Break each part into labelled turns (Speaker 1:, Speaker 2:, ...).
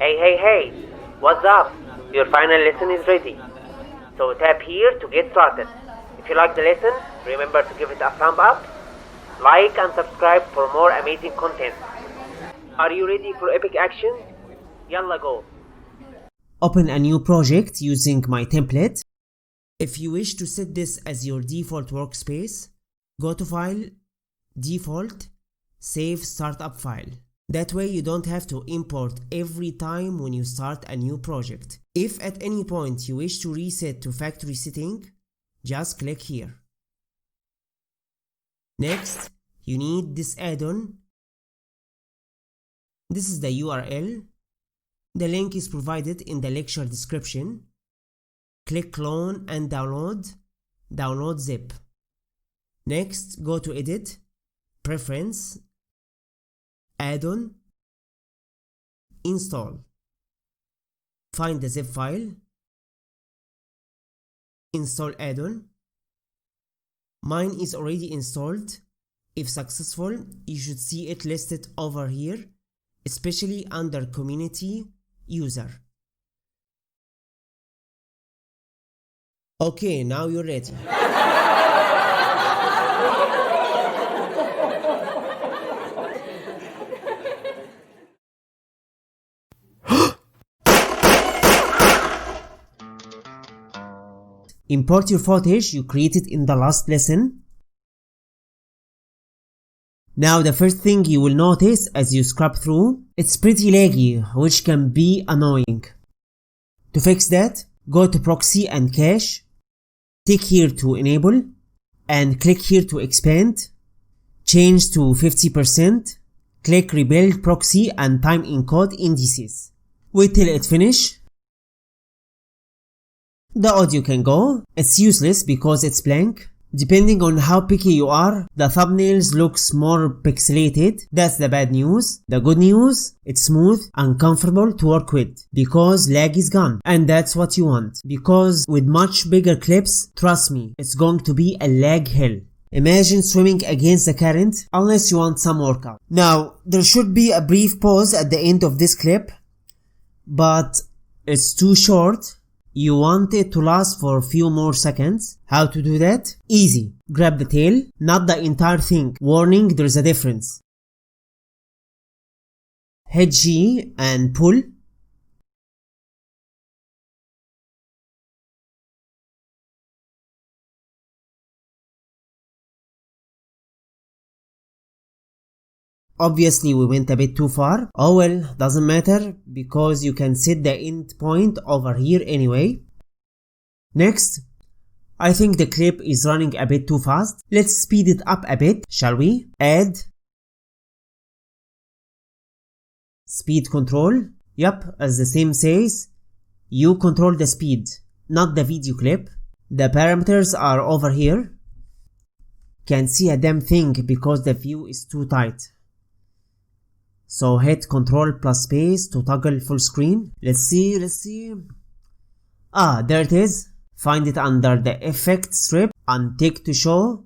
Speaker 1: Hey, what's up? Your final lesson is ready. So tap here to get started. If you like the lesson, remember to give it a thumb up, like and subscribe for more amazing content. Are you ready for epic action? Yalla go.
Speaker 2: Open a new project using my template. If you wish to set this as your default workspace, go to File, Default, Save Startup File. That way you don't have to import every time when you start a new project. If at any point you wish to reset to factory setting, just click here. Next, you need this add-on. This is the URL. The link is provided in the lecture description. Click clone and download. Download zip. Next, go to Edit, Preference, Add-on, Install. Find the zip file. Install add-on. Mine is already installed. If successful, you should see it listed over here, especially under Community User. Okay, now you're ready. Import your footage you created in the last lesson. Now the first thing you will notice as you scrub through, it's pretty laggy, which can be annoying. To fix that, go to Proxy and Cache, tick here to enable, and click here to expand, change to 50%, click Rebuild Proxy and time encode indices. Wait till it finishes. The audio can go. It's useless because it's blank. Depending on how picky you are, the thumbnails looks more pixelated. That's the bad news. The good news, it's smooth and comfortable to work with because lag is gone, and that's what you want. Because with much bigger clips, trust me, it's going to be a lag hell. Imagine swimming against the current unless you want some workout. Now, there should be a brief pause at the end of this clip, but it's too short. You want it to last for a few more seconds. How to do that? Easy. Grab the tail, not the entire thing. Warning, there's a difference. Hit G and pull. Obviously we went a bit too far. Oh well, doesn't matter because you can set the end point over here anyway. Next, I think the clip is running a bit too fast. Let's speed it up a bit, shall we? Add speed control. Yep, as the name says, you control the speed, not the video clip. The parameters are over here. Can't see a damn thing because the view is too tight. So hit Ctrl plus space to toggle full screen. Let's see. Ah, there it is. Find it under the effect strip and tick to show.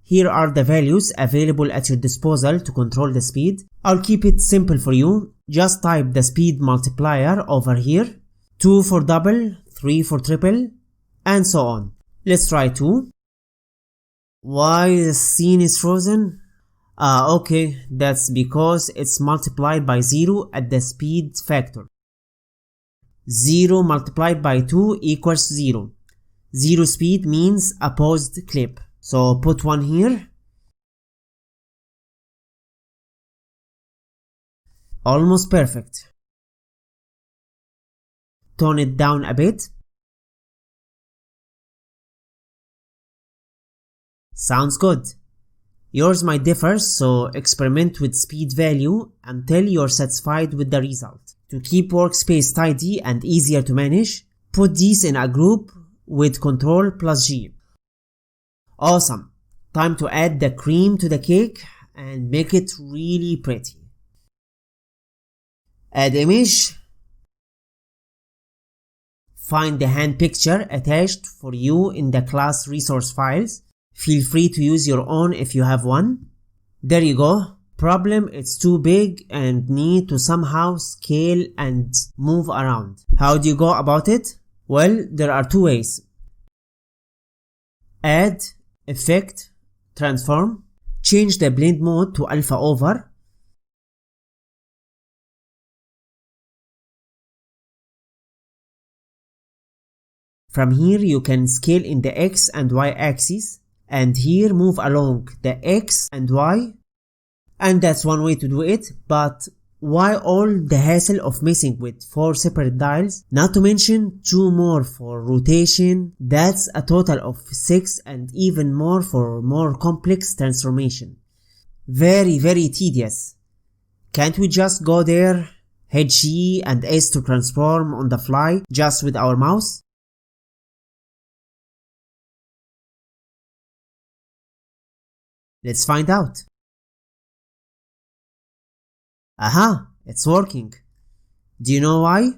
Speaker 2: Here are the values available at your disposal to control the speed. I'll keep it simple for you. Just type the speed multiplier over here. 2 for double, 3 for triple, and so on. Let's try 2. Why the scene is frozen? Okay, that's because it's multiplied by 0 at the speed factor. 0 multiplied by 2 equals 0. 0 speed means a paused clip. So put 1 here. Almost perfect. Tone it down a bit. Sounds good. Yours might differ, so experiment with speed value until you're satisfied with the result. To keep workspace tidy and easier to manage, put these in a group with Ctrl plus G. Awesome. Time to add the cream to the cake and make it really pretty. Add image. Find the hand picture attached for you in the class resource files. Feel free to use your own if you have one. There you go. Problem, it's too big and need to somehow scale and move around. How do you go about it? Well, there are two ways. Add, effect, transform. Change the blend mode to alpha over. From here you can scale in the X and Y axis, and here move along the X and Y. And that's one way to do it, but why all the hassle of messing with 4 separate dials? Not to mention 2 more for rotation. That's a total of 6 and even more for more complex transformation. Very tedious. Can't we just go there, hit G and S to transform on the fly just with our mouse? Let's find out. Aha, it's working. Do you know why?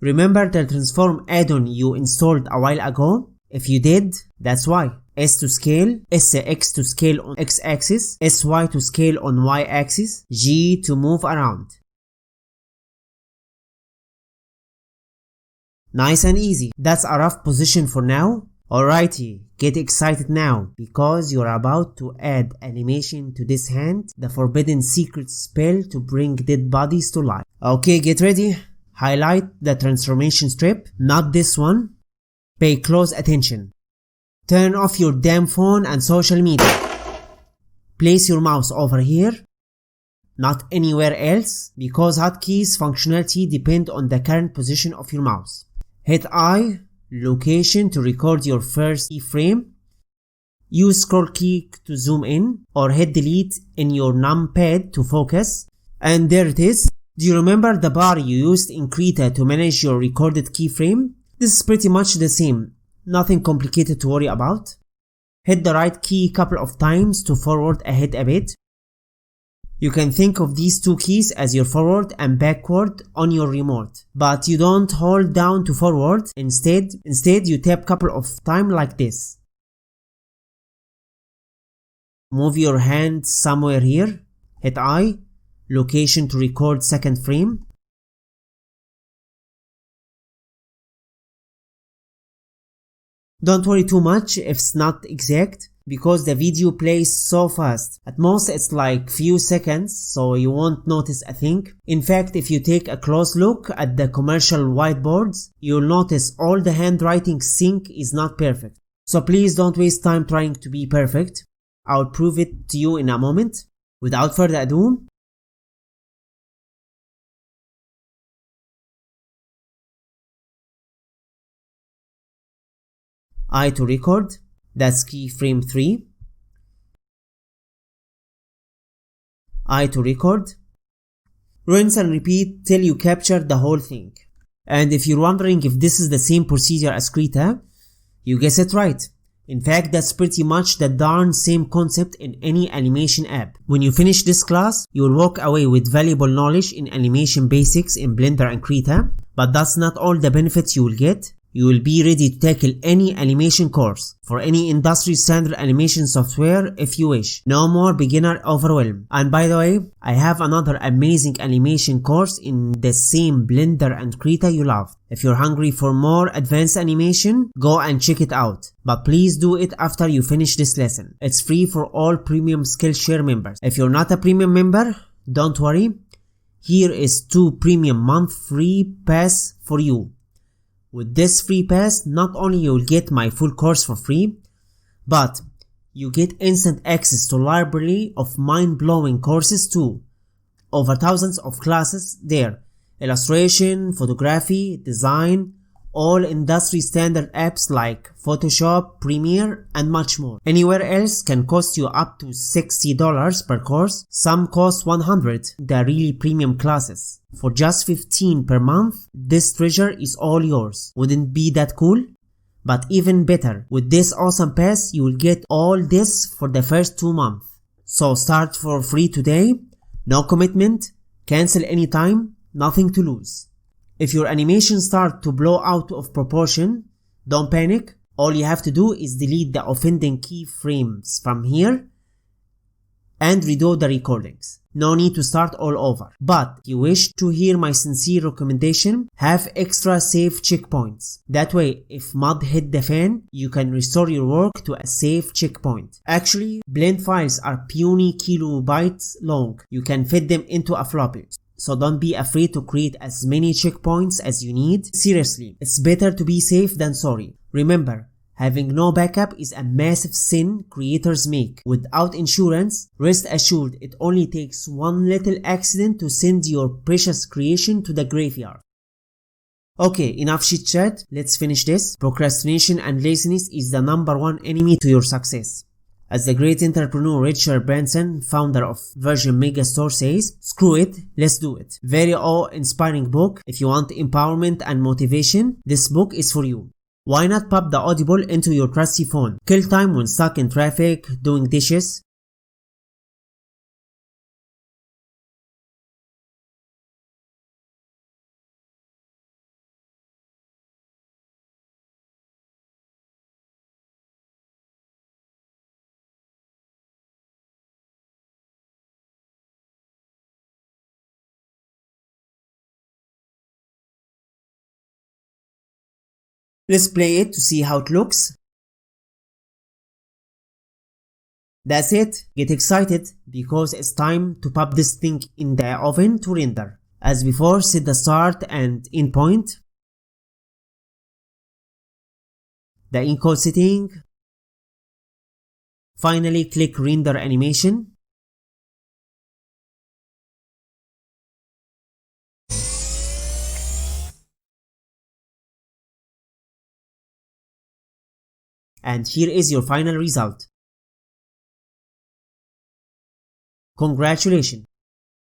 Speaker 2: Remember the transform add-on you installed a while ago? If you did, that's why. S to scale, SX to scale on X-axis, SY to scale on Y-axis, G to move around. Nice and easy. That's a rough position for now. Alrighty, get excited now, because you're about to add animation to this hand, the forbidden secret spell to bring dead bodies to life. Okay, get ready. Highlight the transformation strip, not this one. Pay close attention. Turn off your damn phone and social media. Place your mouse over here, not anywhere else, because hotkeys functionality depend on the current position of your mouse. Hit I, location to record your first keyframe. Use scroll key to zoom in, or hit delete in your numpad to focus. And there it is. Do you remember the bar you used in Krita to manage your recorded keyframe? This is pretty much the same. Nothing complicated to worry about. Hit the right key a couple of times to forward ahead a bit. You can think of these two keys as your forward and backward on your remote, but you don't hold down to forward. Instead you tap couple of times like this. Move your hand somewhere here. Hit I, location to record second frame. Don't worry too much if it's not exact, because the video plays so fast. At most it's like few seconds, so you won't notice a thing. In fact, if you take a close look at the commercial whiteboards, you'll notice all the handwriting sync is not perfect. So please don't waste time trying to be perfect. I'll prove it to you in a moment. Without further ado, I to record, that's keyframe 3. I to record. Rinse and repeat till you capture the whole thing. And if you're wondering if this is the same procedure as Krita, you guessed it right. In fact, that's pretty much the darn same concept in any animation app. When you finish this class, you'll walk away with valuable knowledge in animation basics in Blender and Krita, but that's not all the benefits you will get. You will be ready to tackle any animation course for any industry standard animation software if you wish. No more beginner overwhelm. And by the way, I have another amazing animation course in the same Blender and Krita you love. If you're hungry for more advanced animation, go and check it out. But please do it after you finish this lesson. It's free for all premium Skillshare members. If you're not a premium member, don't worry. Here is 2 premium month free pass for you. With this free pass, not only you'll get my full course for free, but you get instant access to library of mind-blowing courses too. Over thousands of classes there. Illustration, photography, design, all industry standard apps like Photoshop, Premiere, and much more. Anywhere else can cost you up to $60 per course. Some cost $100, the really premium classes. For just $15 per month, this treasure is all yours. Wouldn't be that cool? But even better, with this awesome pass, you will get all this for the first 2 months. So start for free today, no commitment, cancel anytime, nothing to lose. If your animation starts to blow out of proportion, don't panic. All you have to do is delete the offending keyframes from here and redo the recordings. No need to start all over. But if you wish to hear my sincere recommendation, have extra safe checkpoints. That way, if mud hit the fan, you can restore your work to a safe checkpoint. Actually, blend files are puny kilobytes long. You can fit them into a floppy. So don't be afraid to create as many checkpoints as you need. Seriously, it's better to be safe than sorry. Remember, having no backup is a massive sin creators make. Without insurance, rest assured it only takes one little accident to send your precious creation to the graveyard. Okay, enough chit chat, let's finish this. Procrastination and laziness is the #1 enemy to your success. As the great entrepreneur Richard Branson, founder of Virgin Megastore, says, screw it, let's do it. Very awe-inspiring book. If you want empowerment and motivation, this book is for you. Why not pop the Audible into your trusty phone? Kill time when stuck in traffic, doing dishes. Let's play it to see how it looks. That's it. Get excited because it's time to pop this thing in the oven to render. As before, set the start and end point. The encode setting. Finally, click render animation. And here is your final result. Congratulations!